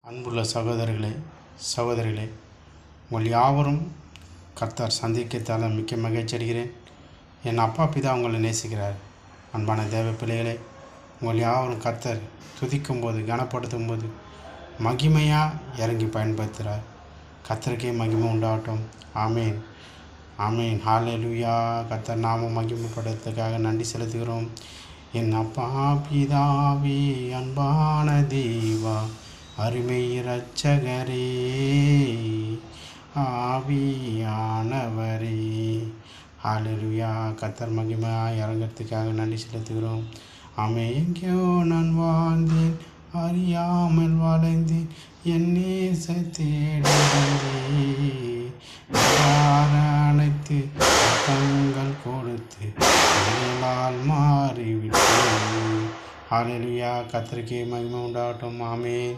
அன்புள்ள சகோதரிகளே, உங்கள் யாவரும் கர்த்தர் சந்திக்கத்தால் மிக்க மகிழ்ச்சி அடைகிறேன். என் அப்பா பிதா உங்களை நேசிக்கிறார். அன்பான தேவ பிள்ளைகளே, உங்கள் யாவரும் கர்த்தர் துதிக்கும் போது, கனப்படுத்தும் போது மகிமையாக இறங்கி பயன்படுத்துகிறார். கர்த்தருக்கே மகிமை உண்டாகட்டும். ஆமேன், ஆமேன், ஹல்லேலூயா. கர்த்தர் நாம மகிமைப்படுத்துறதுக்காக நன்றி செலுத்துகிறோம். என் அப்பா பிதாவே, அன்பான தேவா, அருமை இரட்சகரே, ஆவியானவரே, ஹல்லேலூயா. கர்த்தர் மகிமையாக இறங்கிறதுக்காக நன்றி செலுத்துகிறோம். எங்கேயோ நான் வாழ்ந்தேன், அறியாமல் வளைந்தேன், என் நேச தேடுகிறே, அனைத்து தங்கள் கொடுத்து மேலால் மாறிவிட்டேன். ஹல்லேலூயா. கர்த்தருக்கே மகிமை உண்டாகட்டும். ஆமென்.